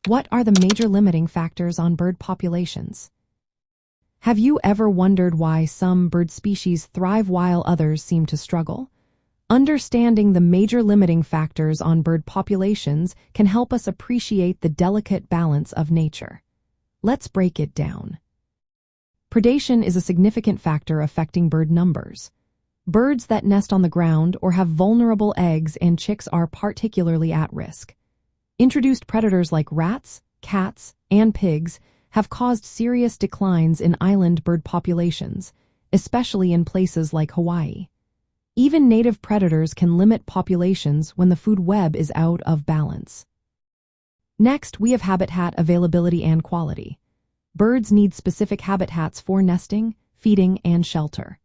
What are the major limiting factors on bird populations? Have you ever wondered why some bird species thrive while others seem to struggle? Understanding the major limiting factors on bird populations can help us appreciate the delicate balance of nature. Let's break it down. Predation is a significant factor affecting bird numbers. Birds that nest on the ground or have vulnerable eggs and chicks are particularly at risk. Introduced predators like rats, cats, and pigs have caused serious declines in island bird populations, especially in places like Hawaii. Even native predators can limit populations when the food web is out of balance. Next, we have habitat availability and quality. Birds need specific habitats for nesting, feeding, and shelter.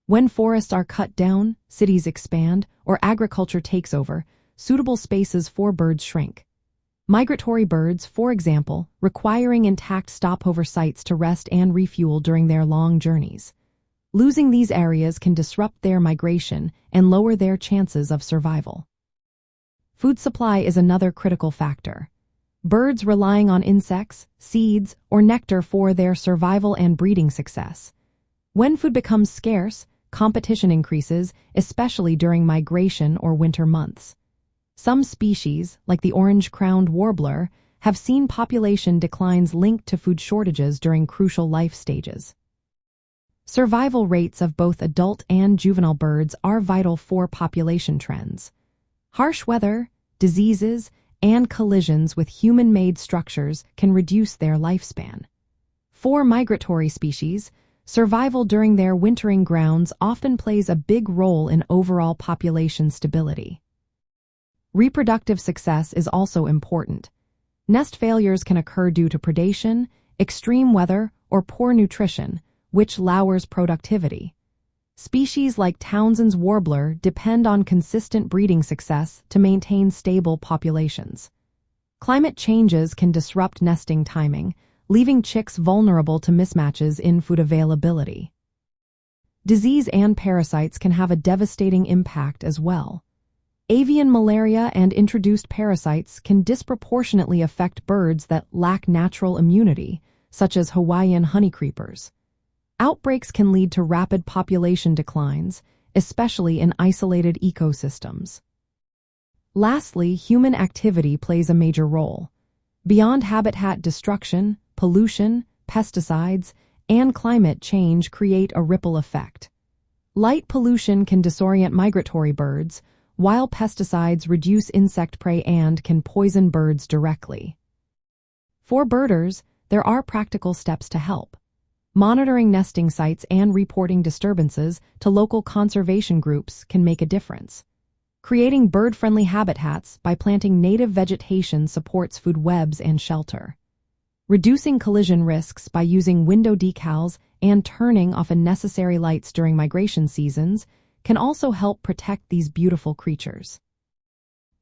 When forests are cut down, cities expand, or agriculture takes over, suitable spaces for birds shrink. Migratory birds, for example, requiring intact stopover sites to rest and refuel during their long journeys. Losing these areas can disrupt their migration and lower their chances of survival. Food supply is another critical factor. Birds relying on insects, seeds, or nectar for their survival and breeding success. When food becomes scarce, competition increases, especially during migration or winter months. Some species, like the orange-crowned warbler, have seen population declines linked to food shortages during crucial life stages. Survival rates of both adult and juvenile birds are vital for population trends. Harsh weather, diseases, and collisions with human-made structures can reduce their lifespan. For migratory species, survival during their wintering grounds often plays a big role in overall population stability. Reproductive success is also important. Nest failures can occur due to predation, extreme weather, or poor nutrition, which lowers productivity. Species like Townsend's warbler depend on consistent breeding success to maintain stable populations. Climate changes can disrupt nesting timing, leaving chicks vulnerable to mismatches in food availability. Disease and parasites can have a devastating impact as well. Avian malaria and introduced parasites can disproportionately affect birds that lack natural immunity, such as Hawaiian honeycreepers. Outbreaks can lead to rapid population declines, especially in isolated ecosystems. Lastly, human activity plays a major role. Beyond habitat destruction, pollution, pesticides, and climate change create a ripple effect. Light pollution can disorient migratory birds, while pesticides reduce insect prey and can poison birds directly. For birders, there are practical steps to help. Monitoring nesting sites and reporting disturbances to local conservation groups can make a difference. Creating bird-friendly habitats by planting native vegetation supports food webs and shelter. Reducing collision risks by using window decals and turning off unnecessary lights during migration seasons can also help protect these beautiful creatures.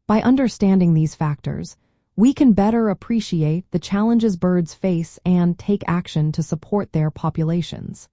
By understanding these factors, we can better appreciate the challenges birds face and take action to support their populations.